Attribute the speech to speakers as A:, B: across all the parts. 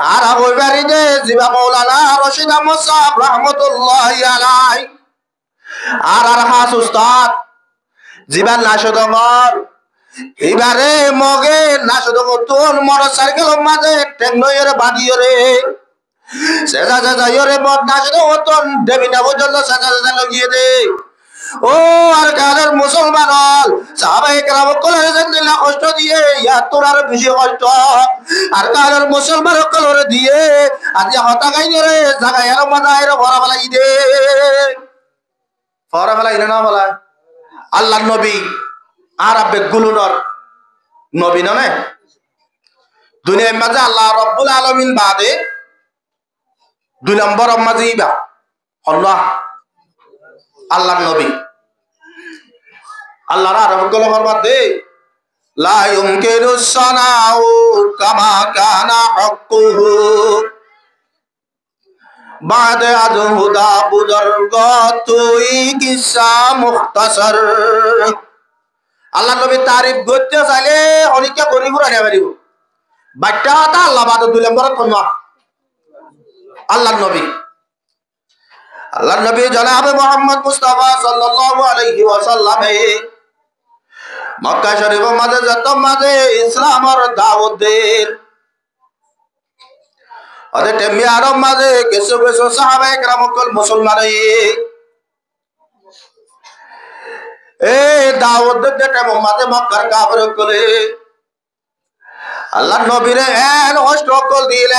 A: আর ওই বাড়িতে জিবা মৌলানা রশিদ আহমদ সাহেব রহমতুল্লাহি আলাইহি আর হাস উস্তাদ জিবা নাশদমর এবারে মগে নাশদমতুন মোটরসাইকেল মাঝে টেকনোয়ের বাদিয়রে সেজা সেজা ইরে বদ নাশদমতুন দেবিনা পর্যন্ত সেজা সেজা লাগিয়ে দে ও আর কাদের মুসলমান হল সাহাবায়ে কেরাম কলের জিন্দিল্লাহ কষ্ট দিয়ে ইয়া তোর আর বেশি কষ্ট আর কাদের মুসলমান কলরে দিয়ে আজ হতা গাইনে রে জায়গা এর মাঝে ভরা বলাই দে ভরা বলাই না বলা আল্লাহর নবী আরবে গুলুনর নবী নয় দুনিয়ার মাঝে আল্লাহ রাব্বুল আলামিন বাদে দুই নম্বর মাঝে ইবা আল্লাহ আল্লাহর নবী আল্লাহর আরব কলমার মধ্যে লা ইউমকিনুস সানাউ কামা কানা হাক্কুহু বাদে আজহুদা বুজুর্গ তুই কিসা মুখতাসার আল্লাহর নবী তারিফ করতে চাইলে অনেকে গরিবুরা নেবে পারিব বাচ্চা তা আল্লাহ বাদে দুই নম্বর কলমা আল্লাহর নবী জনাব মুহাম্মদ মুস্তাফা সাল্লাল্লাহু আলাইহি ওয়াসাল্লাম মক্কা শরীফের মাঝে যত মাঝে ইসলামের দাওয়াত দেন ওদের টেমি আরব মাঝে কিছু কিছু সাহাবায়ে কেরাম কল মুসলমান এই দাওয়াত দিতে টেমি মাঝে মক্কার কাফের করে আল্লাহর নবীরে এন অষ্টকল দিল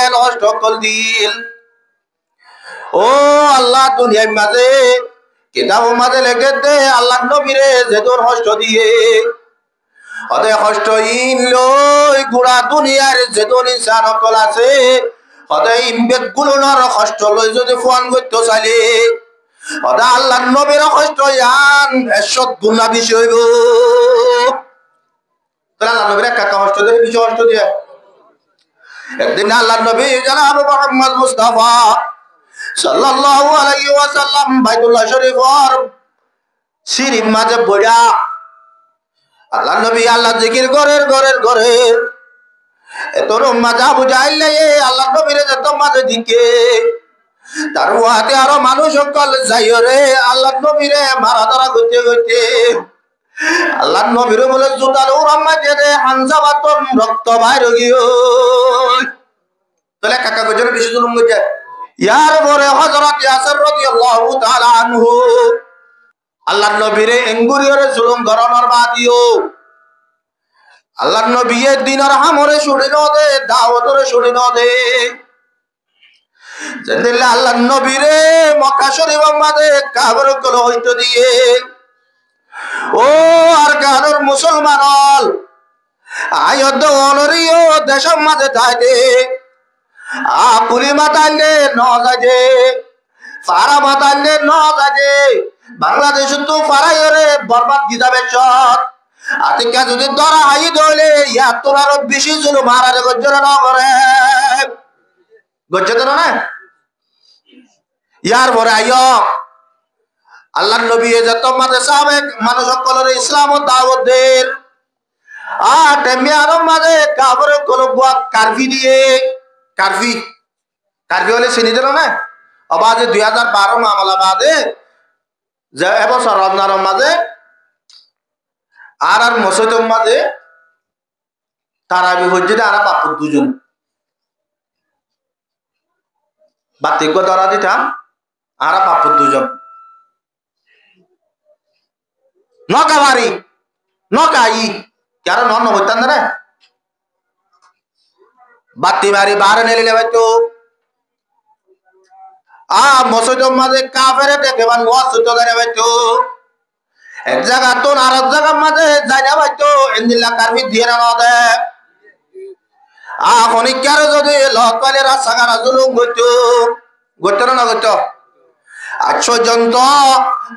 A: ও আল্লাহ দুনিয়ার মাঝে কিতাব মাঝে লেখে দে আল্লাহ নবীরে যেদুর হস্ত দিয়ে ওদে হস্ত ইন লই গুড়া দুনিয়ার যেদুর ইনসান অকল আছে ওদে ইমবেদ গুলোর হস্ত লই যদি ফোন করতে চাইলে ওদে আল্লাহ নবীর হস্ত ইয়ান 100 গুণা বেশি হইব তাহলে আল্লাহ নবীর কাকা হস্ত দিয়ে বেশি হস্ত দিয়ে একদিন আল্লাহ নবী জনাব মুহাম্মদ মুস্তাফা সাল্লাল্লাহু আলাইহি ওয়াসাল্লাম বাইতুল্লাহ শরীফের সিঁড়ির মাঝে বইয়া আল্লাহর নবী আল্লাহ জিকির করে এতর মাঝা বুঝাইলে আল্লাহর নবীর যত মাঝে দিকে তার ওয়াতে আরো মানুষ সকল যাইও রে আল্লাহর নবীরে মারা ধরা করতে আল্লাহর নবীর বলে জুতাল উরাম্মা যে হানজাবাতন রক্ত বাইরে গিয়ে তাহলে কাকা গজরে বেশি জুলুম গজে ইয়ার পরে হযরত ইয়াসির রাদিয়াল্লাহু তাআলা আনহু আল্লাহর নবীরে এঙ্গুরিয়রে জুলুম ধরনের বাদিও আল্লাহর নবীয়ে দিনের হামরে ছুড়ে দে দাওয়াতরে ছুড়ে দে যেদিন আল্লাহর নবীরে মক্কা শরীফের মাঝে কাফের কল হইতো দিয়ে ও আর কাদের মুসলমান হল আয়দ অনরিও দেশের মাঝে থাকে পুলি মাতালে ন যাজে ফারা মাতালে ন যাজে বাংলাদেশ তো ফারাইরে বরবাদ দি যাবে চট আতিকা যদি ধরা হাই দলে ইয়া তোর আরো বেশি জুলু মারারে গজ্জরা না করে গজ্জরা না ইয়ার পরে আইও আল্লাহর নবী যত মাঝে সাহাবে মানুষ সকলের ইসলাম ও দাওয়াত দেন আর টেমি আরব মাঝে কাফের কোন বুয়া কারফি দিয়ে কারফি হলে চিনি দিল না অবাধে 2012 মামলা বাদে যে এবছর রমজানের মাঝে আর মসজিদের মাঝে তারাবি হজ্জে আর বাপুর দুজন বাতিজ্ঞ ধরা দিতাম আর বাপুর দুজন নকাবারি নকাই কারণ অন্য হইতাম না বাতি বাড়ি বারে নেলে হয়তো মসজিদের মাঝে কাফেরে দেখে বান ওয়াসুত করে হয়তো এক জায়গা তো আর এক জায়গার মাঝে যাই না হয়তো ইন্দিল্লা কারবি দিয়ে না দে খনিকার যদি লকালে রাস্তাঘাট জুলুম গইতো না গইতো আজ পর্যন্ত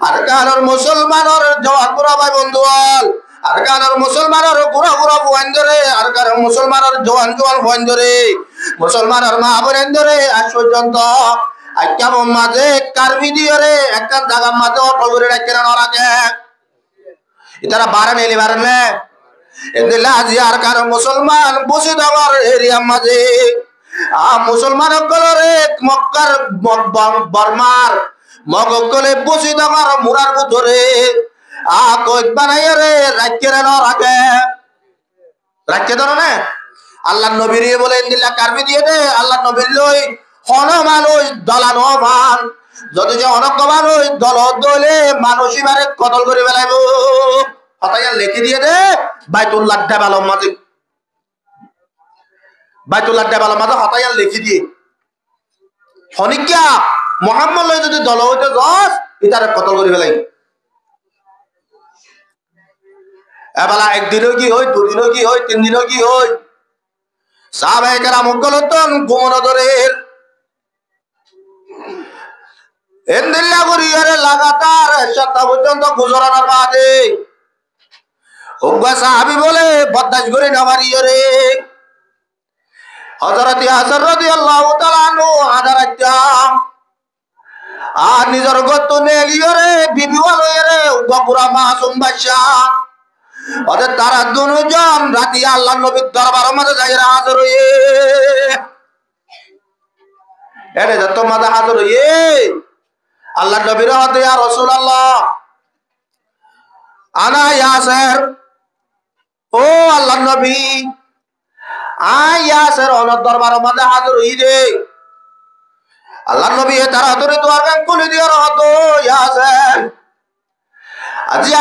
A: আর কারোর মুসলমানের জওয়ান পুরা ভাই বন্ধু আর কারোর মুসলমানের পুরা ভুয়ান ধরে আর কারোর মুসলমানের জওয়ান ভুয়ান ধরে মুসলমানের মা বোন ধরে আজ পর্যন্ত কেমন মাঝে কারবি দিয়ে রে একটা জায়গার মাঝে অটো করে রাখতে না রাখে এটারা বারেন এলি বারেন এদিলা জি আর কারোর মুসলমান বসে দেওয়ার এরিয়ার মাঝে মুসলমান সকলরে মক্কার বর্মার মগকলে বসি দামার মুরার ভিতরে কইক বানাইয়া রে রাখকে রে রাখে রাখকে ধরো না আল্লাহ নবীর বলে দিল্লা কারবি দিয়ে দে আল্লাহ নবীর লই হন মানুষ দলানো মান যদি যে অনক্য মানুষ দল দলে মানুষ এবারে কতল করে বেলাইব হতাইয়া লেখি দিয়ে দে বাইতুল্লাহ দেবালম মাঝে বাইতুল্লাহ দেবালম মাঝে হতাইয়া লেখি দিয়ে হনিকিয়া মোহাম্মদ লই যদি দল হইতে যাস ইতারে কতল করে বেলাই এবেলা একদিনও কি হই দুদিনও কি হই তিন দিনও কি হই সাহাবায়ে কেরাম গলতন গুমনদরের এন্দিল্লা করিয়ারে লাগাতার সত্তা পর্যন্ত গুজরানোর বাদে উগ্র সাহাবী বলে বদাস করে নামারিয়রে হযরত হাসান রাদিয়াল্লাহু তাআলা আনহু আদারাজ্জা আর নিজের গত নেলিয়রে বিবি ওয়ালয়রে উগ্র মাসুম বাদশা ওদের তারা দুজন রাতি আল্লাহ নবীর দরবারের মধ্যে যাইরা হাজির হয়ে এরে যত মাঝে হাজির হয়ে আল্লাহ নবীর হাতে ইয়া রাসূলুল্লাহ আনা ইয়াসির ও আল্লাহ নবী ইয়াসির ওনার দরবারের মধ্যে হাজির হই রে আল্লাহ নবী তারা ধরে দোয়ার গান খুলে দিয়ার হতো ইয়াসির আজি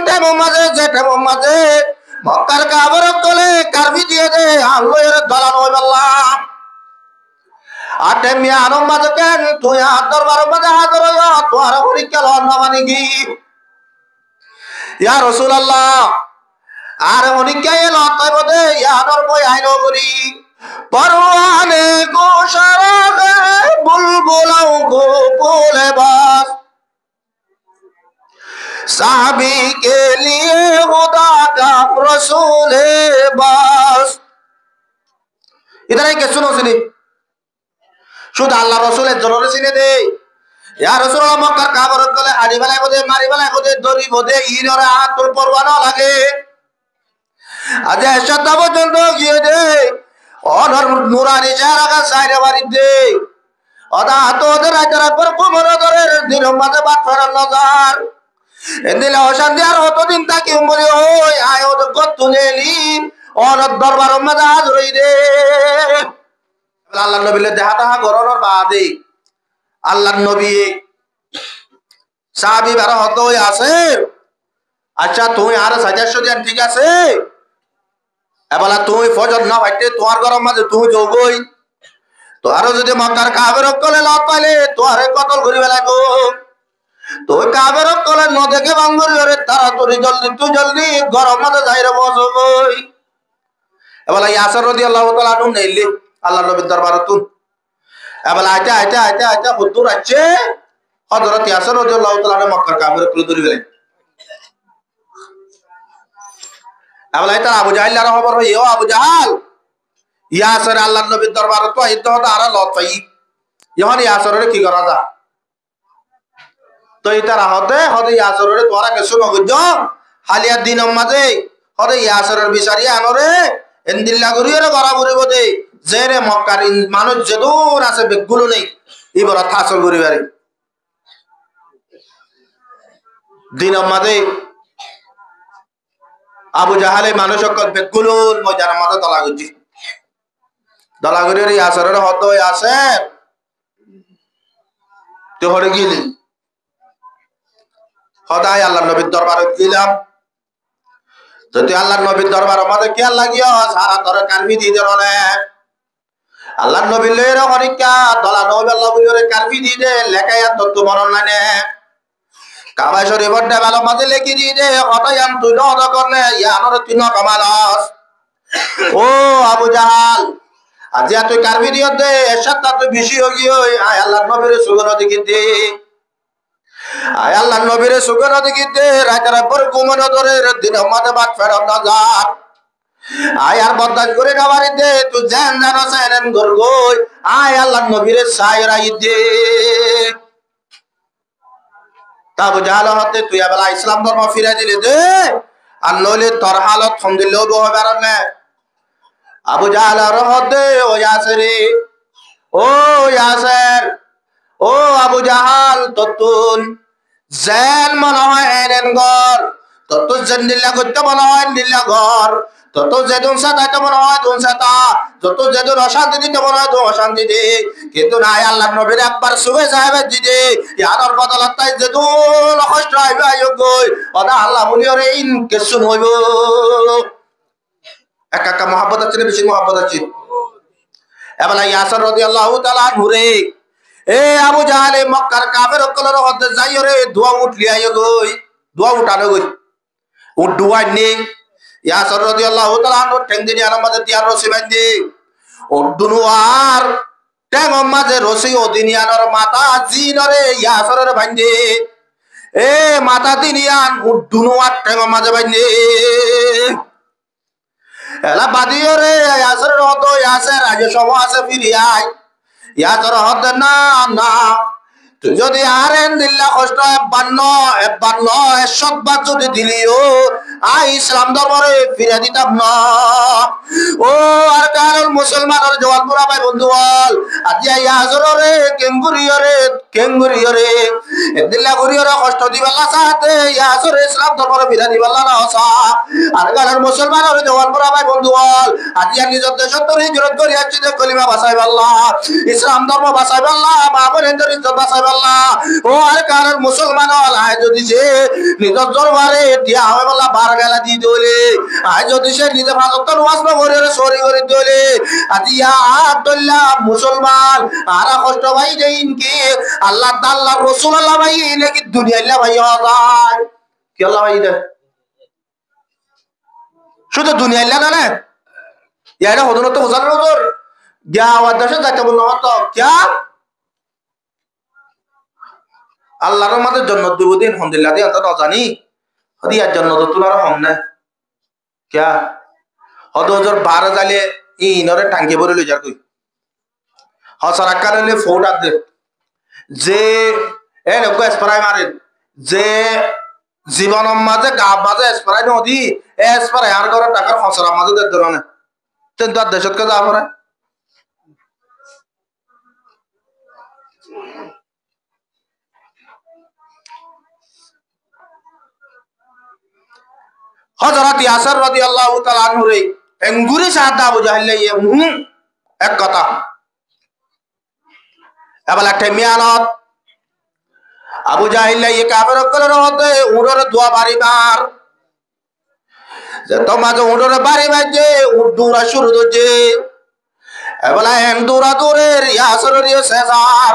A: তেমন মাঝে যে তেমন মাঝে মক্কার কাবার তলে কারবি দিয়ে দে আল্লাহর দলান হই আল্লাহ আতে মিয়া আনম মাঝে কেন তুই দরবার মাঝে হাজির হইয়া তোর পরীক্ষা লন না মানে কি ইয়া রাসূলুল্লাহ আর পরীক্ষা এলো তাই বদে ইয়ার বই আইনো করি পরওয়ানে গো সারা বুলবুলাও গো বলে বাস साहबी के लिए खुदा का रसूल बस इधर के सुनो सुनी শুধু আল্লাহ রাসূলের জন্য চিনে দে ইয়া রাসূলুল্লাহ মক্কার কাবার গলে হাড়ি বেলায় বদে মারি বেলায় বদে দড়ি বদে ইনরে হাতুর পরওয়ানা লাগে আজ এসব পর্যন্ত গিয়ে দে অনর নুরানি জায়গা সাইরে বাড়ি দে ওদা হাত ওদের রাজার পর কোমর ধরে দিন মাঝে বাদ ফেরার নজর এদিলে অশান্তি আর অতদিন তাকে বলি ওই আয় ওদের গত নেলি অনর দরবার মাঝে হাজির হই রে আল্লাহ নবীলে দেখা তাহা গরনের বাদে আল্লাহ নবী সাহাবী বারা হতো আছে আচ্ছা তুই আর সাজাচ্ছ দেন ঠিক আছে এবেলা তুই ফজর না ভাইতে তোমার গরম মাঝে তুই যোগই তো আরো যদি মক্কার কাবের কলে লত পাইলে তোরে কতল করি বেলাগো তুই কাবের কলে ন দেখে বাঙ্গুরি ওরে তাড়াতাড়ি জলদি তুই জলদি গরম মাঝে যাই রে বসই এবেলা ইয়াসির রাদিয়াল্লাহু তাআলা আনহু নেইলে আল্লাহ নবীর দরবারে তুই এবেলা আইতে আইতে আইতে আইতে হুজুর আছে হযরত ইয়াসির রাদিয়াল্লাহু তাআলা মক্কার কাবের কলে ধরি বেলাই এবেলা এটা আবু জাহেল আর খবর হই ও আবু জাহাল ইয়াসির আল্লাহ নবীর দরবারে তো আইতে হতো আর লত পাই ইহন ইয়াসিরের কি করা যা তো এটা রাহতে হতে ইয়াসিরের তোরা কিছু নগজ হালিয়া দিন মাঝে হতে ইয়াসিরের বিচারি আনরে এন্দিল্লা গরিয়রে বরাবরি বদে জেরে মক্কার মানুষ যদুর আছে বেগুলো নেই ইবর থাসল গরিবারে দিন মাঝে আবু জাহালে মানুষ সকল বেগুলোর মজার মাঝে দলা গরির ইয়াসিরের হতো ইয়াসির তো হরে গিলি খোদাই আল্লাহ নবীর দরবারে গেলাম যদি আল্লাহ নবীর দরবারে মধ্যে কি লাগিও সারা ধরে কারবি দি দেরনে আল্লাহ নবীর লের পরীক্ষা দলা নবী আল্লাহ বলিরে কারবি দি দে লেখায়া তত্ত্ব মরণ নানে কাবা শরীফের দেওয়াল মধ্যে লিখি দি দে হতায়াম তুই নদ করলে ইয়ানর তুই ন কমালস ও আবু জাহাল আজি তুই কারবি দিও দে এসব তুই বেশি হগি ওই আয় আল্লাহ নবীর সুগন দিকে দে আয় আল্লাহ নবীর সুগন দিকে দে রাতের পর ঘুমানো ধরে দিন মাঝে বাদ ফেরত না যা আয় আর বদাস করে না বাড়ি দে তুই জান জানো সাইরেন গরগই আয় আল্লাহ নবীর সায়রা দে তাবু জাহাল হতে তুই এবেলা ইসলাম ধর্ম ফিরে দিলে দে আর নইলে তোর হালত থম দিলেও হবে আর না আবু জাহাল হদে ও ইয়াসেরে ও ইয়াসের ও আবু জাহাল ততুন জেন মনে হয় এন ঘর তত জেন দিল্লা করতে মনে হয় দিল্লা ঘর তত যেদিন সাতাইতে মনে হয় দুন সাতা যত যেদিন অশান্তি দিতে মনে হয় অশান্তি দি কিন্তু নাই আল্লাহ নবীর একবার শুভে সাহেবের দিদি ইয়ার বদলত তাই যেদিন কষ্ট আইবে আয়োগ ওদা আল্লাহ বলি ওরে ইন কেসুন হইব একা মহাব্বত আছে না বেশি মহাব্বত আছে এবেলা ইয়াসর রাদিয়াল্লাহু তাআলা ঘুরে এ আবু জাহাল মক্কার কাফের কলর হতে যাই রে দোয়া উঠলি আইও গই দোয়া উঠানো গই ও দোয়া নেই ইয়াসর রাদিয়াল্লাহু তাআলা ঠেং দিনি আর মাঝে তিয়ার রসি বাঁধি ও দুনুয়ার ঠেং মাঝে রসি ও দিনিয়ানোর মাথা জিনরে ইয়াসরের বাঁধি এ মাথা দিনিয়ান ও দুনুয়ার ঠেং মাঝে বাঁধি এলা বাদিও রে ইয়াসরের হতো ইয়াসের আজ সময় আছে ফিরিয়াই ইয়াসর হতে না না তুই যদি আর এন দিল্লা কষ্ট এবার নয় সৎবার যদি দিলিও ইসলাম ধর্মরে ফিরে দিতাম না ও আর কারণ মুসলমানের জওয়ান পুরা ভাই বন্ধু বল আজি ইয়াজরে কেঙ্গুরিয়রে দিল্লা গুরিয়রে কষ্ট দিবাল্লা সাথে ইয়াজরে ইসলাম ধর্মরে ফিরে দিবাল্লা না হসা আর কারণ মুসলমানের জওয়ান পুরা ভাই বন্ধু বল আজি নিজের দেশত হিজরত করি আসছি যে কলিমা বাঁচাইবাল্লাহ ইসলাম ধর্ম বাঁচাইবাল্লাহ মা বোনের ইজ্জত বাঁচাইবাল্লাহ ও আর কারণ মুসলমান আয় যদি সে নিজের দরবারে দিয়া হয় বলা বার গেলা দিয়ে দিলে আয় যদি সে নিজে ভাজত ওয়াজ না করে সরি করে দিলে আজিয়া আব্দুল্লাহ মুসলমান আর কষ্ট ভাই দেইন কি আল্লাহ তাআলা রাসূল আল্লাহ ভাই নাকি দুনিয়া আল্লাহ ভাই হয় কি আল্লাহ ভাই দে শুধু দুনিয়া আল্লাহ না ইয়ারা হদন তো বোঝার নজর গিয়া আওয়াজ দেশে যাইতে বললো হতো क्या আল্লাহর মাঝে জন্নত দিব দিন আলহামদুলিল্লাহ দিয়ে অন্তত জানি হদিয়ার জন্নত তোলার হম না क्या হদজর 12 জালে ইনরে টাঙ্গে বলে লই যার কই হসরা কালে ফোটা দে যে এ লগো স্প্রাই মারে যে জীবনের মাঝে গা বাজে স্প্রাই নদী স্প্রাই আর করে টাকার হসরা মাঝে দে ধরনে তেন তো দেশত কে যা পড়ে হযরত ইয়াসর রাদিয়াল্লাহু তাআলা আনহু রে এঙ্গুরি সাদা আবু জাহেল ইয়ে এক কথা এবালা টেমিয়ানত আবু জাহেল ইয়ে কাফের কলর হতে উড়র দোয়া বাড়িবার যে তোমাজে উড়র বাড়ি বাজে উড়দুরা শুরু হচ্ছে এবালা এন্ডুরা দূরের ইয়াসরের ইয়ে সেজার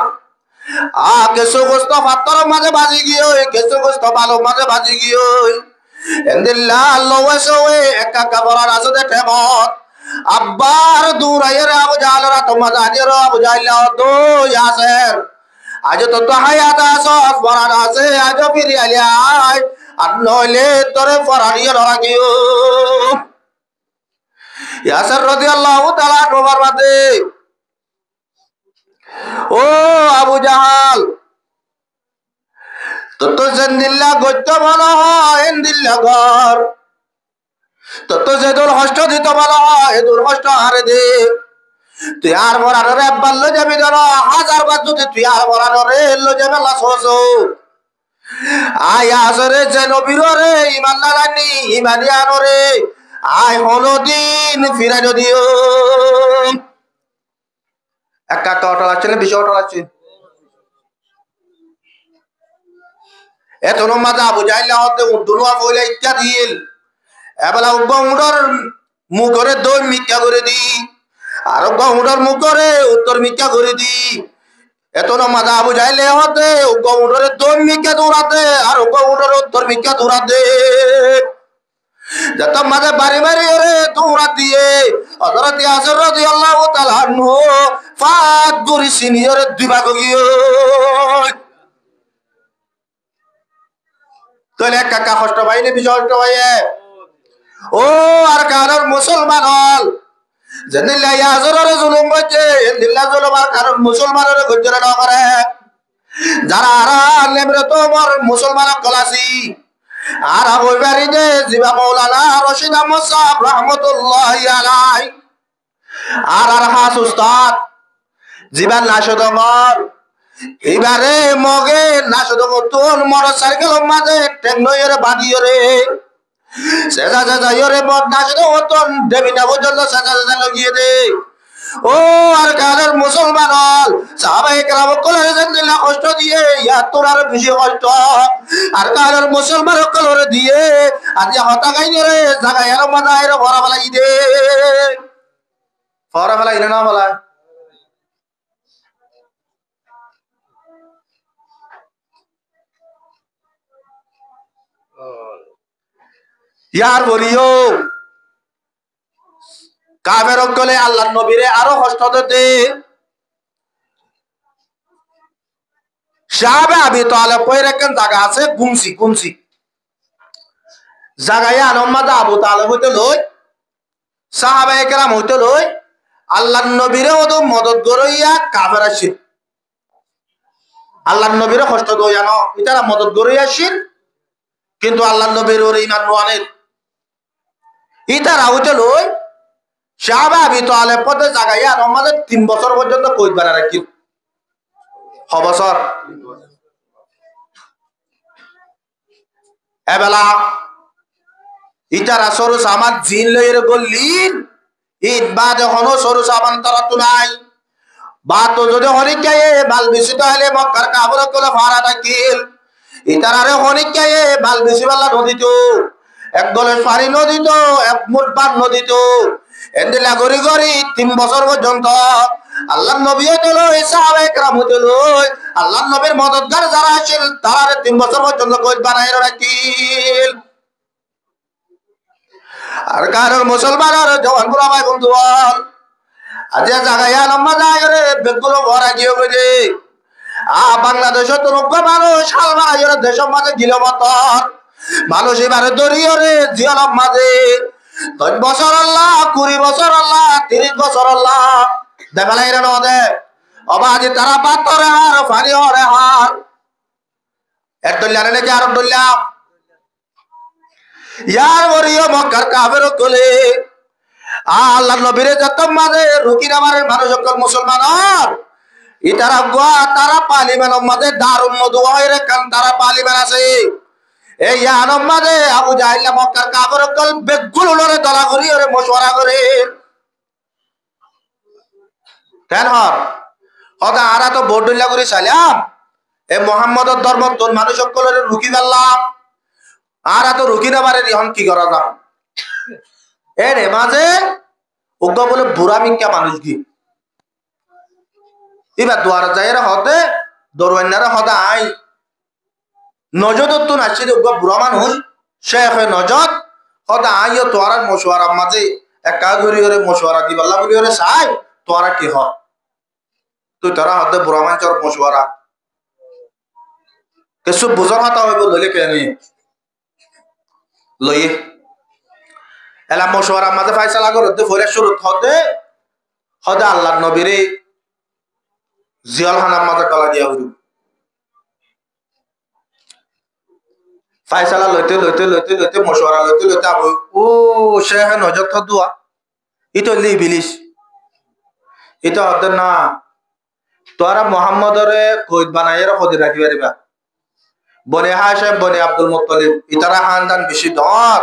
A: কেসো গোস্ত পাত্তর মাঝে বাজি গিয়ে কেসো গোস্ত ভালো মাঝে বাজি গিয়ে এন্দিল্লা আল্লাহ ওয়াসওয়ে একা কাবরার আসতে ঠেমত আব্বার দূরাইয়ের আবু জাহালরা তোমা জানির আবু জাহিল তো ইয়াসের আজ তো হায়াত আছে ফরার আছে আজ ফিরি আলিয়াই আর নইলে তোরে ফরারিয়ে রাখিও ইয়াসের রাদিয়াল্লাহু তাআলা তোমার বাদে ও আবু জাহাল তত জেন্দিল্লা গত্য ভালো হয় এন্দিল্লা ঘর তত যে দূর হষ্ট দিত ভালো হয় দূর হষ্ট হারে দে তুই আর বরানো রে বাল্লো যাবি ধর 1000 বার যদি তুই আর বরানো রে লো যাবে লাসো আয় আসরে যে নবীর রে ইমান না জানি ইমানিয়ান রে আয় হলো দিন ফিরে যদিও একা অটল আছে না বেশি অটল আছে এত নমাজ আবু জাহিল হতে দুনুয়া বলে ইত্যাদি এবেলা উডর মুখরে দই মিথ্যা করে দি আর উডর মুখরে উত্তর মিথ্যা করে দি এত নমাজ আবু জাহিল হতে উডরে দই মিথ্যা দৌড়াতে আর উডর উত্তর মিথ্যা দৌড়াতে যত মাঝে বাড়ি বাড়ি রে দৌড়া দিয়ে হযরত ইয়াসর রাদিয়াল্লাহু তাআলা আনহু ফাত গুরি সিনিয়র দুই ভাগ গিয়ে তোলে কাকা কষ্ট পাইলে বিষয় কষ্ট পাইয়ে ও আর কারণ মুসলমান হল জেনিল্লা ইয়াজরের জুলুম করছে দিল্লা জুলুম আর কারণ মুসলমানের গজ্জরা না করে যারা আর নেমরে তো মোর মুসলমান কলাসি আর আবু বারিদে জিবা মাওলানা রশিদ আহমদ সাহেব রাহমাতুল্লাহি আলাইহি আর হাস উস্তাদ জিবান নাশদমর এবারে মগে নাশদমর তোর মোটরসাইকেল মাঝে টেকনোয়ের বাদিয়রে সেজা সেজা ইরে বদ নাশদমর তোর দেবিনা পর্যন্ত সেজা সেজা লাগিয়ে দে ও আর কালের মুসলমান হল সাহাবায়ে কেরাম কলের জিন্দা কষ্ট দিয়ে ইয়া তোর আর বেশি কষ্ট আর কালের মুসলমান কলরে দিয়ে আজ হতা গাইনে রে জায়গায় আর মাদায়ের ভরা ফলাই দে ভরা ফলাই না বলা ইয়ার বলিও কাফের কলে আল্লাহর নবীরে আরো কষ্ট দিতে সাহাবে আবি তালেব কইরা কেন জায়গা আছে কুমসি জায়গায় আনম্মাদ আবু তালেব হইতে লই সাহাবায়ে কেরাম হইতে লই আল্লাহর নবীরে ওদো মদত গরইয়া কাফের আসিল আল্লাহর নবীরে কষ্ট দইয়া ন ইতারা মদত গরইয়া আসিল কিন্তু আল্লাহর নবীর ওর ঈমান রওয়ানের ইতারা হইতে লই সাহাবে আবি তালেব পথে জায়গায় আনম্মাদ 3 বছর পর্যন্ত কইত বানা রাখিল বছর এবেলা ইটারা সরু সামান জিন লইরে গল্লিন ঈদ বাদ হনো সরু সামান তারা তুলাই বা তো যদি হরিকায়ে বাল বিসিত হলে মক্কার কাবর কোলে ফারা থাকিল ইতারারে হরিকায়ে বাল বিসিবাল্লা নদী তো এক দলের পানি নদী তো এক মুঠ পান নদী তো এন্দিলা গরি গরি 3 বছর পর্যন্ত আল্লাহর নবী হলো সাহাবায়ে কেরাম হলো আল্লাহর নবীর মদদগার যারা ছিল তারা 3 বছর পর্যন্ত কইত বানাইরা রাখিল আর কারণ মুসলমানের জওয়ান বুড়া ভাই বন্ধু বল আজ জায়গায় লম্বা জায়গায় বেগুলো ভরা গিয়ে বুঝে বাংলাদেশে তো রোগ মানুষ হালমা দেশ মাঝে গিল মতর মানুষ এবারে দরিয়ে রে জিয়ালাম মাঝে 10 বছর আল্লাহ 20 বছর আল্লাহ 30 বছর আল্লাহ দেখালাই রে নদে অবাজি তারা পাতরে আর ফানি হরে হার এক দল্লা রে নাকি আর দল্লা ইয়ার ওরিও মক্কার কাফের কোলে আল্লাহর নবীর যত মাঝে রুকিনা মারে মানুষ সকল মুসলমানর ইতারা গোয়া তারা পালিমেন মাঝে দারুন নদু হইরে কান তারা পালিমেন আছে এই ইয়ানম মাঝে আবু জাহিল মক্কার কাফের কোল বেগুল লরে দলা করি ওরে মশওয়ারা করে কেন হর হদা আরা তো বড়ডুল্লা করে চাইলাম এ মুহাম্মদের ধর্ম তোর মানুষ সকলের রুকি ফেললাম আর এত রুকি না পারে এখন কি করা যাও এর মাঝে ওগা বলে বুড়া মিঙ্কা মানুষ কি এবার দুয়ার যাইরা হতে দরওয়ান্নারা হদা আই নজদ তো নাচি ওগা বুড়া মানুষ শেখ নজদ হদা আইও তোয়ার মশওয়ারা মাঝে একা ঘুরি ওরে মশওয়ারা দিবাল্লা বলি ওরে চাই তোরা কি হ তুই তোরা হতে বুড়া মানুষের মশওয়ারা কিছু বুঝা মাথা হইব লইলে কেন লইয়ে এলা মশওয়ারা মাঝে ফাইসালা করতে ফরে শুরু হতে হদে আল্লাহর নবীরে জিয়াল খানার মাঝে গলা দিয়া হইল ফাইসালা লইতে লইতে লইতে লইতে মশওয়ারা লইতে লইতে আবু ও শেখ নজর থদুয়া ইতো লি বিলিস ইতো হতে না তোরা মুহাম্মদরে কইত বানাইরা খদি রাখি পারিবা বনে হাশিম বনে আব্দুল মুত্তালিব ইতারা খানদান বেশি ধর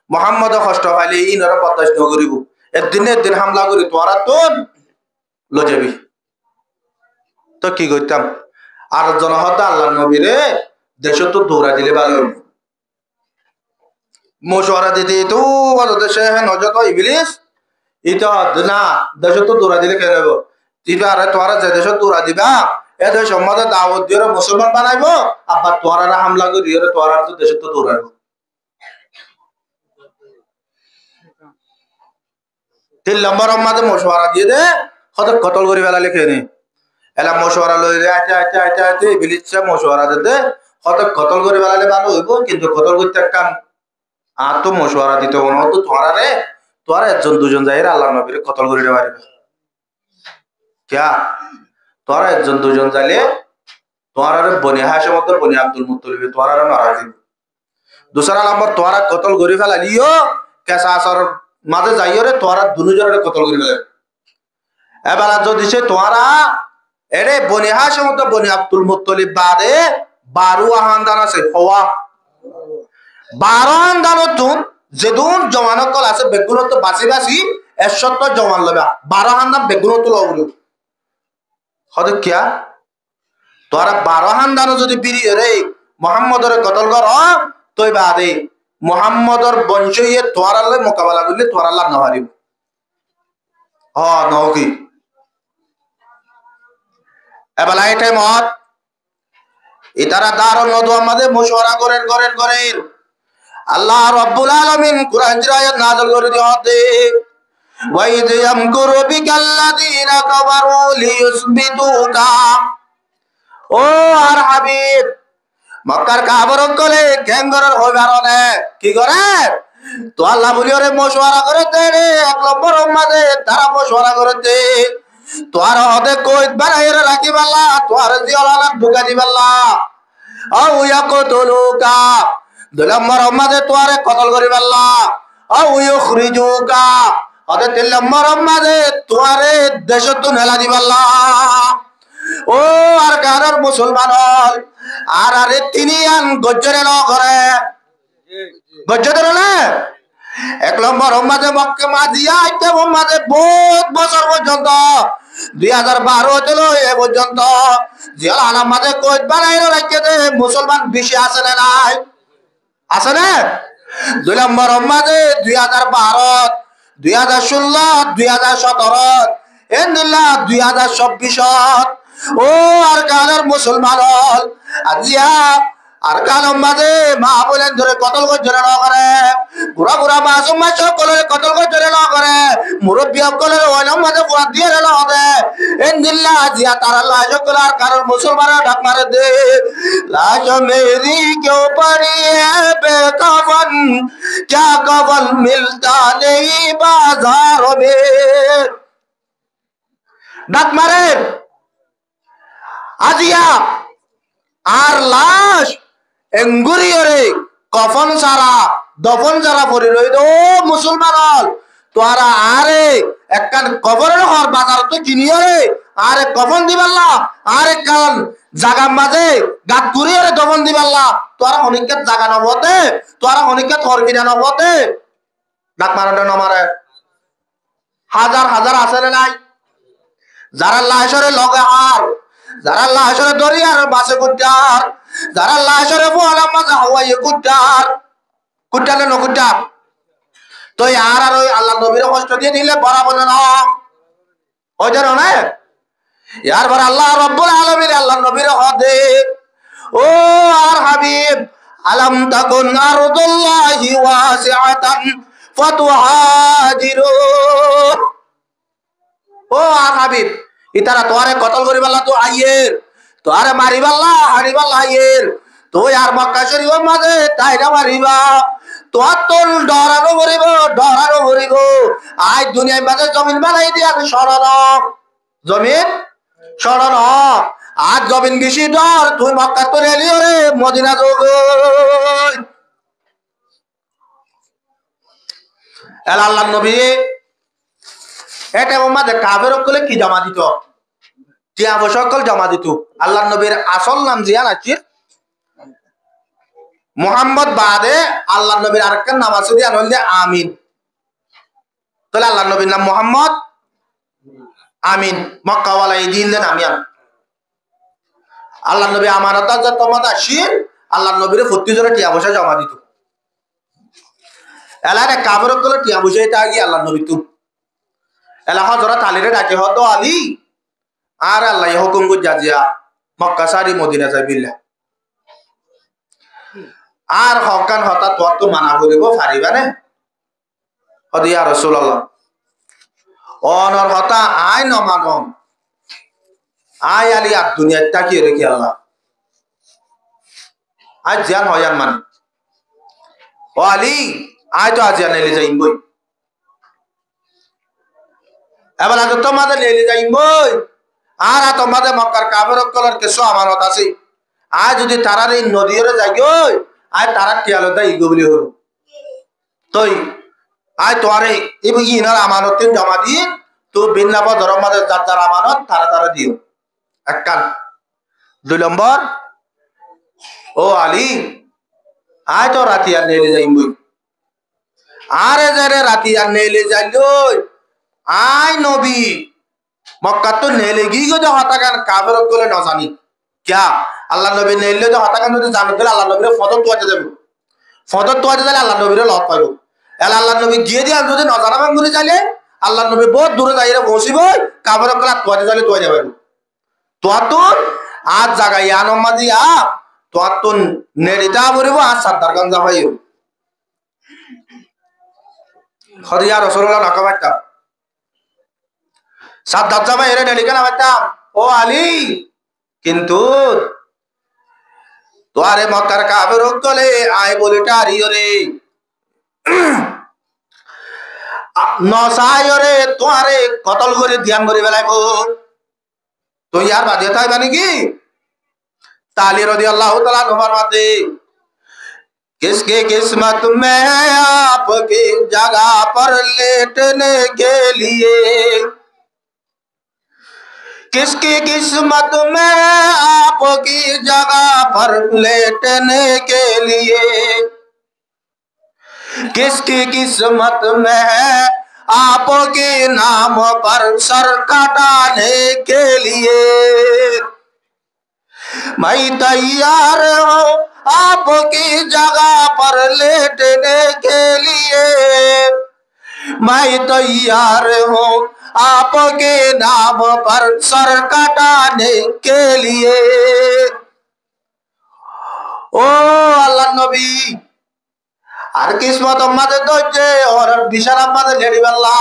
A: মুহাম্মদ কষ্ট পাইলে ইনরা বরদাস্ত করিব একদিন হামলা করি তোরা তো লো যাবি তো কি কইতাম আর জন হতা আল্লাহর নবীরে দেশ তো দৌড়া দিলে ভালো হইব মশওয়ারা দিতে তো বড় দেশে নজর তো ইবলিস ইতা না দেশ তো দৌড়া দিলে কেন হইব দিবা আর তোরা যে দেশ দৌড়া দিবা এ দেশ সমাজে দাওয়াত দিয়ে মুসলমান বানাইবো আবার তোরা হামলা করি তোরা তো দেশ তো দৌড়াইব 3 নম্বর মাঝে মশওয়ারা দিয়ে দে হয়তো কতল করে ফেলা লিখে নি এলা মশওয়ারা লই রে আইতে ইবলিস মশওয়ারা দিতে হয়তো কতল করে ফেলালে ভালো হইব কিন্তু কতল করতে কাম আর তো মশওয়ারা দিতে না তো তোরা একজন দুজন যাইরা আল্লাহর নবীরে কতল করে দিতে পারবে क्या তোরা একজন দুজন যাইলে তোরা বনি হাশিম মত বনি আব্দুল মুত্তালিব তোরা মারা দিবে दूसरा नंबर তোরা কতল করে ফেলালিও কেসা আসর মাঝে যাইও রে তোরা দুজনের কতল করে ফেলে এবার যদি সে তোরা এরে বনি হাশিম তো বনি আব্দুল মুত্তালিব বাদে 12 খানদান আছে হওয়া 12 খানদানতুন যেদুন জওয়ান কল আছে বেগুলো তো বাসি বাসি 71 জওয়ান লবা 12 খানদান বেগুলো তো লগুলো হদে কিয়া তোরা 12 খানদান যদি বিরি রে মুহাম্মদরে কতল কর তই বাদে মুহাম্মদর বংশীয় তোরা লই মোকাবেলা করলে তোরা লাভ না পারিব নকি এবার এই টাইমত ইতারা দারুন নদওয়া মাঝে মুশওয়ারা করেন আল্লাহ রাব্বুল আলামিন কুরআন আয়াত নাযিল করে দিতে ওয়াইদ ইয়ামকুরু বিকাল্লাযিনা কাফারু লিইউসবিতুকা ও আর হাবিব মক্কার কাফর কলে গ্যাঙ্গরের হইবারনে কি করে তো আল্লাহ বলি ওরে মুশওয়ারা করে দে রে এক নম্বর মাঝে তারা মুশওয়ারা করে দে তোর হদে কইত বানাইরে রাখি বাল্লা তোর জিয়ালানা ঢুকা দিবাল্লা আও ইয়াকতুলুকা দুই নম্বর মাঝে তোরে কতল করি বাল্লা আও ইউখরিজুকা হদে তিন নম্বর মাঝে তোরে দেশত নেলা দিবাল্লা ও আর কারর মুসলমান আর আরে তিনি আন গজ্জরে ন করে গজ্জরে না এক নম্বর মাঝে মক্কা মাজিয়া আইতে মাঝে বহুত বছর পর্যন্ত 2012 চলো এ পর্যন্ত জিয়াল আনা মাঝে কইত বানাইলো রাখতে মুসলমান বেশি আছে না নাই আছে না দুই নম্বর মাঝে 2012 2016 2017 এন্দিল্লা 2024 ও আর কানের মুসলমান আজিয়া আর কালম মাঝে মা বলেন ধরে কতল করে না করে ঘুরা মাসুম মাস কলের কতল করে না করে মুরব্বী কলের ওইলাম মাঝে কুয়া দিয়ে না হবে এন্দিল্লা জিয়া তারা লাশ কলে আর কারণ মুসলমানরা ঢাক মারে দে লাশ মেরি কেউ পড়ি বেকফন क्या कफन मिलता नहीं बाजार में ঢাক মারে আজিয়া আর লাশ এঙ্গুরিয়রে কফন সারা দফন সারা পড়ি রইল ও মুসলমান তোরা আরে একখান কবরের হর বাজার তো কিনিয়রে আরে কফন দিবাল্লা আরে কান জাগা মাঝে গাত ঘুরিয়রে দফন দিবাল্লা তোরা অনেকের জাগা নবতে তোরা অনেকের থর কিনা নবতে ডাক মারাটা নমারে হাজার হাজার আছে নাই যারা লাশরে লগে আর যারা লাশরে দরিয়ার বাসে কুটার যারা লাশরে পোলা মাঝে হাওয়াইয়ে কুটালে নকুটার তো আর আর ওই আল্লাহ নবীর কষ্ট দিয়ে দিলে বরাবর না ওই জানো না ইয়ার পর আল্লাহ রাব্বুল আলামিন আল্লাহ নবীর হদে ও আর হাবিব আলাম তাকুন আরদুল্লাহি ওয়াসিআতান ফাতুহাজিরু ও আর হাবিব ইতারা তোরে কতল করিবাল্লা তো আইয়ের তোরে মারিবাল্লা হারিবাল্লা আইয়ের তো আর মক্কা শরীফের মাঝে তাইরা মারিবা তোর তোল ডরানো করিব আজ দুনিয়ার মাঝে জমিন বানাই দিয়া সরল জমিন সরল আজ জমিন গেছি ডর তুই মক্কা তো রেলিও রে মদিনা যোগ আল্লাহ নবী এটা মাঝে কাবের কলে কি জমা দিত টিয়া সকল জমা দিত আল্লাহ নবীর আসল নাম জিয়ান আছে মুহাম্মদ বাদে আল্লাহ নবীর আরেকটা নাম আছে দিয়া নইলে আমিন তাহলে আল্লাহ নবীর নাম মুহাম্মদ আমিন মক্কা ওয়ালা এই দিন দেন আমিন আল্লাহ নবী আমানত যা তোমাদ আসির আল্লাহ নবীর প্রতি জনে টিয়া পয়সা জমা দিত এলারে কাবের কলে টিয়া পয়সা এটা গিয়ে আল্লাহ নবী তু এলা হযরত আলীরে ডাকে হতো আলী আর আল্লাহ হুকুম গো জাজিয়া মক্কা সারি মদিনা যাই বিল্লাহ আর হকান হতা তোর তো মানা করিব পারিবা নে হদি ইয়া রাসূলুল্লাহ অনর হতা আই নমাগম আই আলী আর দুনিয়া তাকিয়ে রেখে আল্লাহ আজ জান হয়ান মান ও আলী আয় তো আজ জানেলে যাইম বই এবার আজ তোমাদের লেলে যাইম বই আর তোমাদের মক্কার কাবের কলার কিছু আমানত আছে আজ যদি তারার এই নদীর যাই গই আয় তারা টিয়ালতা ইগো বলি হল তই আয় তোরে ইনার আমানত জমা দিয়ে তু বিন্নাপ ধরম মাঝে যার যার আমানত তারা তারা দিও এক কান 2 নম্বর ও আলী আয় তো রাতি আর নেলে যাইম বই আরে যারে রাতি আর নেলে যাইলই আয় নবী মক্কা তো নেলে গি গো যে হতাকান কাফের কলে না জানি क्या আল্লাহ নবী নেলে যে হতাকান যদি জানো তাহলে আল্লাহ নবীর ফদর তোয়াতে যাবে ফদর তোয়াতে যালে আল্লাহ নবীর লত পাইব এলা আল্লাহ নবী গিয়ে দিয়ে যদি না জানা ভাঙুনি যাইলে আল্লাহ নবী বহুত দূরে যাইরে পৌঁছিব কাফের কলে তোয়াতে যালে তোয়া যাবে তোয়াতুন আজ জায়গা ইয়ানম্মা দিয়া তোয়াতুন নেড়িতা বলিব আজ সাদ্দার গান যাবাইও হরিয়া রাসূলুল্লাহ নাকামাটা সাদ্দার যাবাই এরে নেড়িকা নামাইতা ও আলী কিন্তু তোয়ারে মক্কার কাফের কলে আয় বলে টারিও রে নসায়রে তোয়ারে কতল করে ধ্যান করে বেলাইব तो यार बात ये था बनेगी ताली रज़ी अल्लाह तआला अन्हु फरमाते किसके किस्मत में आपकी जगह पर लेटने के लिए किसकी किस्मत में आपकी जगह पर लेटने के लिए किसकी किस्मत में है आपके नाम पर सर कटाने के लिए मैं तैयार हूँ आपकी जगह पर लेटने के लिए मैं तैयार हूँ आपके नाम पर सर कटाने के लिए ओ अल्लाह नबी আর কিসমত আমাদের দইছে ওর বিশাল আমাদের লেডি বাল্লা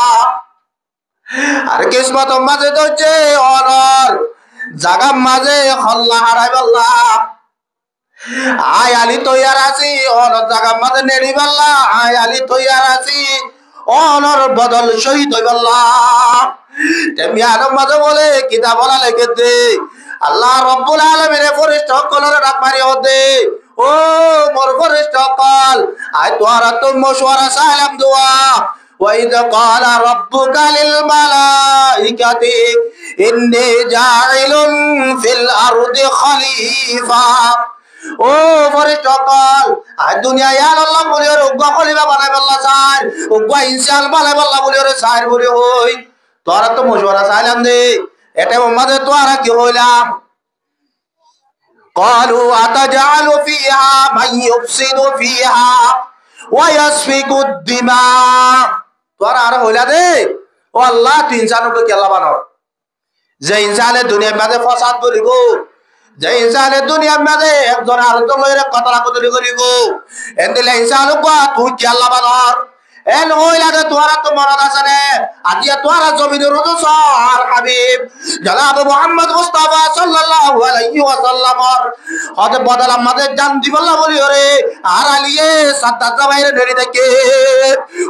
A: আর কিসমত আমাদের দইছে ওর জায়গা মাঝে হল্লা হারাই বাল্লা আয় আলী তৈয়ার আছি ওর জায়গা মাঝে নেড়ি বাল্লা আয় আলী তৈয়ার আছি ওর বদল শহীদ হই বাল্লা তেমনি আরব মাঝে বলে কিতাব বলা লিখে দে আল্লাহ রব্বুল আলামিনের ফেরেশতা কলরে ডাক মারি ওদে ओ मोर फरिश्ता कल आय तोरा तो मशवरा सालाम दुआ وإذ قال ربك للملائكة إني جاعل في الأرض خليفة ओ फरिश्ता कल आय दुनिया या अल्लाह बोले रे उग्गा खलीफा बनाय अल्लाह सार उग्गा इंसान बनाय अल्लाह बोले रे सार बोले होई तोरा तो मशवरा सालाम दे एटा मोहम्मद तोरा কি হইলা قالوا أتجعل فيها من يفسد فيها ويسفك الدماء তোরা আর হইলা দে ও আল্লাহ তুই ইনসানকে কি আল্লাহ বানাও যে ইনসানের দুনিয়ার মধ্যে ফসাদ করিব যে ইনসানের দুনিয়ার মধ্যে একজন আরেকজন লইরে কতলাকতলি করিব এন্দিলে ইনসানকে তুই কি আল্লাহ বানাও এন হইলা দে তোরা তো মরদ আছে রে আজিয়া তোরা জমিনের রসুল হাবিব জনাব মুহাম্মদ মুস্তাফা সাল্লাল্লাহু আলাইহি ওয়াসাল্লাম হদ বদল আমাদের জান দিবল্লাহ বলি ওরে আর আলিয়ে সাদ্দাত বাইরে ধরে দেখে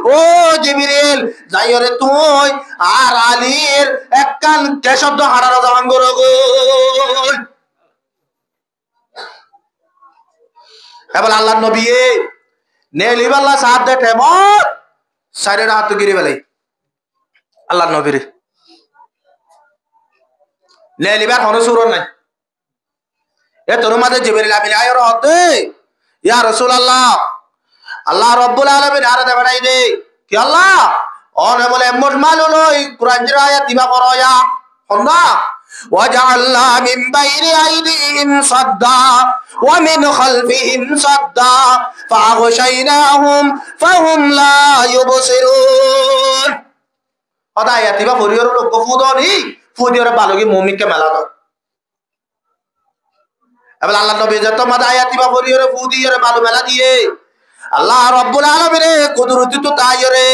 A: ও জিবরিল যাই ওরে তুই আর আলীর এক কান কে শব্দ হারানো জামান গো এবার আল্লাহর নবী নেলিবাল্লাহ সাহাব দেখে মত সাইরে হাত গিরে বেলাই আল্লাহর নবীর নেলিবার হনো সুর নাই এ তোর মাঝে জিবরিল আমিন আয়র হতে ইয়া রাসূলুল্লাহ আল্লাহ রাব্বুল আলামিন আর দে বানাই দে কি আল্লাহ ওনে বলে মুজমালুল কুরআন এর আয়াত দিবা করয়া হন্না ওয়াজআলনা মিন বাইনি আইদিহিম সাদ্দা ওয়া মিন খালফিহিম সাদ্দা ফাগশাইনাহুম ফাহুম লা ইউবসিরুন ওদা আয়াত দিবা পড়িয়র লোক ফুদনি ফুদিয়র বালগি মুমিনকে মেলা দাও এবার আল্লাহ নবী যত মাদা আয়াত দিবা পড়িয়র ফুদিয়র বালু মেলা দিয়ে আল্লাহ রাব্বুল আলামিন কুদরতি তো তাইরে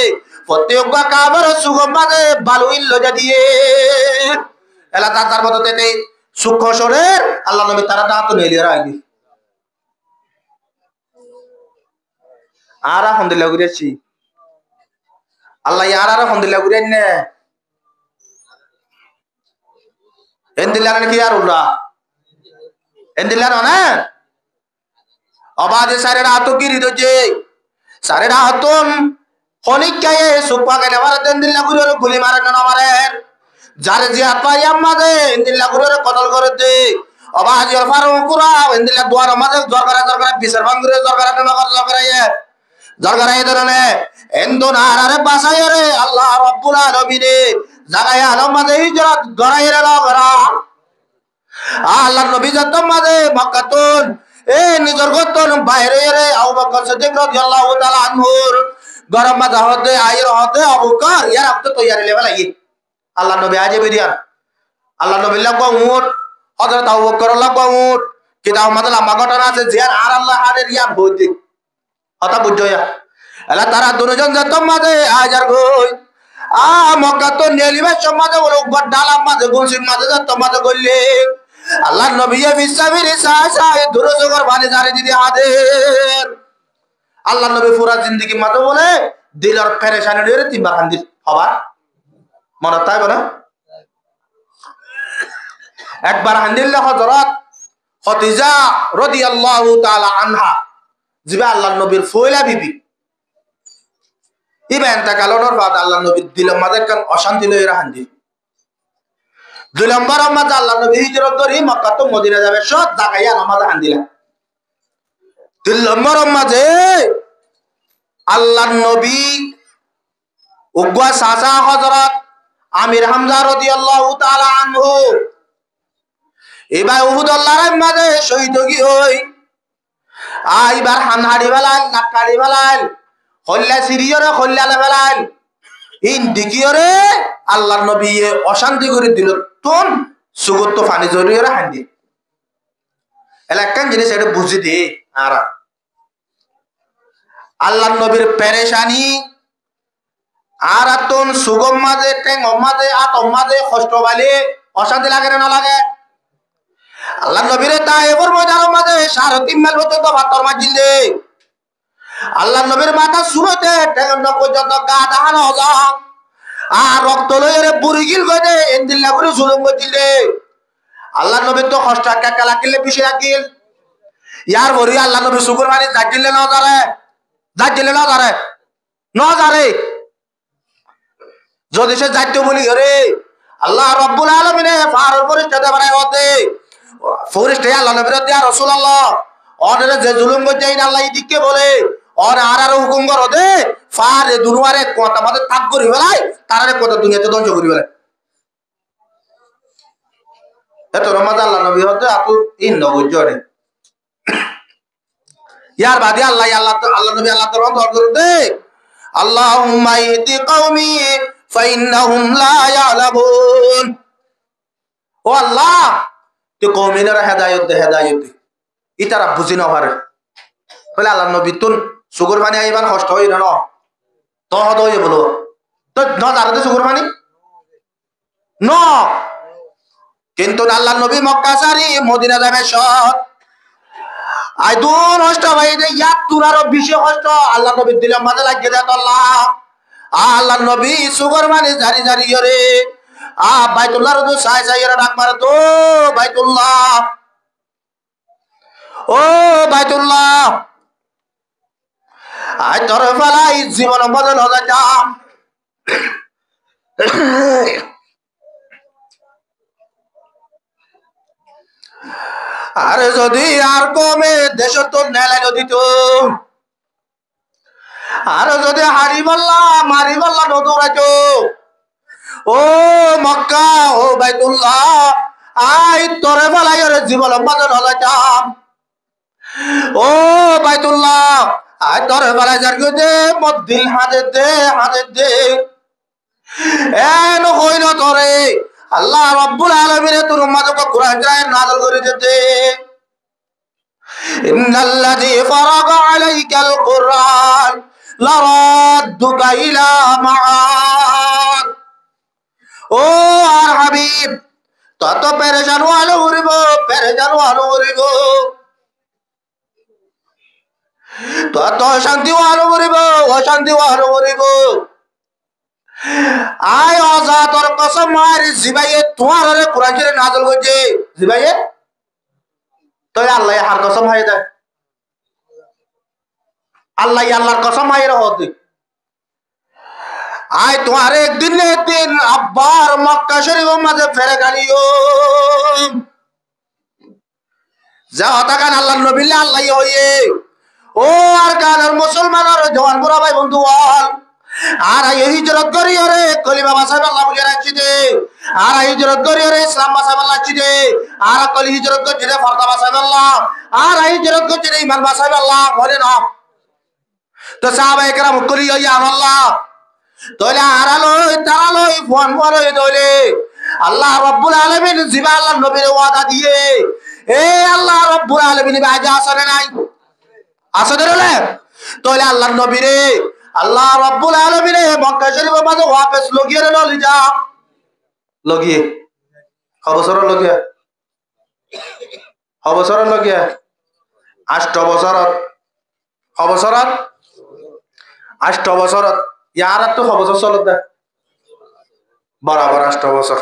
A: প্রত্যেক কাবার সুগম মাঝে বালু ইল্লজা দিয়ে এলা তার মততে সূক্ষ্ম শরীর আল্লাহ নবী তারা দাঁত নেলিয়ে রাখি আর আলহামদুলিল্লাহ ঘুরেছি আল্লাহ আর আলহামদুলিল্লাহ ঘুরেন না এন্দিলার কি আর উল্লা এন্দিলার না অবাধে সারের হাত গিরি দোজে সারের হাতন খনিকায়ে সুপা কেনে মারে দেন দিল্লা গুরে গুলি মারে না মারে যারে জিহাদ পাই আমাদে দিল্লা গুরে কতল করে দে অবাজ ফারু কুরা দিল্লা দুয়ার আমাদে জরগরা বিচার ভাঙ্গুরে জরগরা না কর জরগরা ধরনে এন্দো নারে বাসায় রে আল্লাহ রাব্বুল আলামিন জাগায় আমাদে হিজরত গরাইরে লগরা আল্লাহ নবী যত মাদে মক্কাতুন এ নিজর গতন বাইরে রে আবু বকর সিদ্দিক রাদিয়াল্লাহু তাআলা আনহুর গরম মাঝে হতে আইর হতে আবু বকর ইয়ার আপ তো তৈয়ারি লেভেল আই আল্লাহ নবী আজে বিদিয়ান আল্লাহ নবী লাগবা উট হযরত আবু বকর লাগবা উট কিতাব মাদে লম্বা ঘটনা আছে জিয়ার আর আল্লাহ আরে রিয়া বইতে কথা বুঝজয়া এলা তারা দুজন যত মাদে আজার গই মক্কাতুন নেলিবে সমাজে ওর গড ডালাম মাদে গুলসিন মাদে যত মাদে গইলে আল্লাহ নবী বিসাবির সাসায় দুরুজগর বানি জারি দিদি হাদের আল্লাহ নবী পুরা জিন্দেগি মাঝে বলে দিলর পেরেশানি রে তিনবার হান্দির হবার মনে তাই বলে একবার হান্দিল্লা হযরত খদিজা রাদিয়াল্লাহু তাআলা আনহা জিবা আল্লাহ নবীর ফয়লা বিবি ইবেন তা কালনর বাদ আল্লাহ নবীর দিলের মাঝে কান অশান্তি লইরা হান্দি 2 নম্বর মাঝে আল্লাহ নবী হিজরত করি মক্কা তো মদিনা যাবে সব জায়গায় নামাজ হান্দিলা 2 নম্বর মাঝে আল্লাহ নবী উগা সাসা হযরত আমির হামজা রাদিয়াল্লাহু তাআলা আনহু এবার উহুদ আল্লাহর মাঝে শহীদ হই আইবার হানহাড়ি বেলাল নাকাড়ি বেলাল হল্লা সিরিয়রে হল্লা বেলাল ইন দিকিয়রে আল্লাহর নবী অশান্তি করে দিল তোন সুগত পানি জরিয়রে হান্দি এলাকান জিনিস এটা বুঝি দে আর আল্লাহর নবীর পেরেশানি আর আতন সুগম মাঝে টেং মাঝে আতম মাঝে কষ্ট বালি অশান্তি লাগে না লাগে আল্লাহ নবীর তায়েবর ময়দানের মাঝে 3.5 মাইল পর্যন্ত ভাতর মাঝিল দে আল্লাহ নবীর মাথা সুরতে টেং পর্যন্ত গা দাহানো যা আর রক্ত লইরে বুড়ি গিল গদে এন্দিল্লা করে জুলুম গজিল দে আল্লাহ নবীর তো কষ্ট কাকা লাগিলে পিছে রাখিল ইয়ার বরি আল্লাহ নবী সুগুর মানি জাজিলে না যারে যদি সে যাইতে বলি রে আল্লাহ রাব্বুল আলামিন ফারুর পরিষ্ঠতে বানাই হতে ফরিস্তে আল্লাহ নবীর দিয়া রাসূলুল্লাহ অনরে যে জুলুম গজাই আল্লাহ ইদিকে বলে और आर हुकुम करो दे फार दुनियारे কথা মতে তাক করি ফেলাই তারারে কত দুনিয়াতে ধ্বংস করি ফেলাই এত রমাদান আল্লাহ নবী হতে আপু ইন নবজরে यार বাদে আল্লাহ নবী আল্লাহ তো রহমত করে দে আল্লাহুম্মা ইহদি কওমি ফাইন্নাহুম লা ইয়ালামুন ও আল্লাহ তে কওমিনের হেদায়েত দে ইতারা বুঝি না পারে বলে আল্লাহ নবী তুন সুগর পানি আইবার কষ্ট হই না তো হদ হই বলো তো ন জানতে সুগর পানি ন কিন্তু আল্লাহ নবী মক্কা সারি মদিনা যাবে সৎ আই দূর কষ্ট ভাই দে ইয়াত তুরারও বেশি কষ্ট আল্লাহ নবী দিলে মাঝে লাগিয়ে দেয় আল্লাহ নবী সুগর পানি জারি জারি রে বাইতুল্লাহর তো সাই সাইরা ডাক মারে তো বাইতুল্লাহ ও বাইতুল্লাহ আই তোর ফলাই জীবন বদল হয়ে যাম আরে যদি আর কমে দেশ তো নেলাই দিত আর যদি হারি বললা মারি বললা নদুরাইত ও মক্কা ও বাইতুল্লাহ আই তোর ফলাই জীবন বদল হয়ে যাম ও বাইতুল্লাহ আই তোর বেলা যার দে মদিল হাতে দে এন হইল তোরে আল্লাহ রাব্বুল আলামিন তোর মাঝে কুরআন নাযিল করে দিতে ইন্নাল্লাযী ফারাগা আলাইকাল কুরআন লারাদ্দুকা ইলা মাআদ ও আর হাবিব তত পেরেশান হলো উড়িব তত শান্তি হলো উড়িব অশান্তি হলো উড়িব আয় অজা তোর কসম মারি জিবাইয়ে তোমার রে কুরআন শরীফ নাযিল করেছে জিবাইয়ে তো আল্লাহ হার কসম হাই দে আল্লাহর কসম হাই রহতে আয় তোমার একদিন না একদিন আব্বার মক্কা শরীফের মাঝে ফেরে গালিও যা হতাকান আল্লাহ নবিল্লা আল্লাহ হইয়ে ও আর কানের মুসলমানের জওয়ান বুড়া ভাই বন্ধু বল আর এই হিজরত করি ওরে কলিমা বাসাই আল্লাহ বলে রাখছি দে আর হিজরত করি ওরে ইসলাম বাসাই আল্লাহ রাখছি দে আর কলি হিজরত করছি দে ফরদা বাসাই আল্লাহ আর হিজরত করছি দে ঈমান বাসাই আল্লাহ বলে না তো সাহাবায়ে কেরাম কলি ইয়া আল্লাহ তইলে আরালই তারালই ফোন করই তইলে আল্লাহ রাব্বুল আলামিন জিবা আল্লাহ নবীর ওয়াদা দিয়ে এ আল্লাহ রাব্বুল আলামিন বাজা আসলে নাই আসলে রে তইলে আল্লাহ নবীরে আল্লাহ রাব্বুল আলামিন মক্কা শরীফের মাঝে ওয়াপস লগিয়ে রে ললি যা লগিয়ে অবসর লগিয়ে 8 বছৰত অবসরত 8 বছৰত ইয়ার তো অবসর চলত দে বরাবর 8 বছর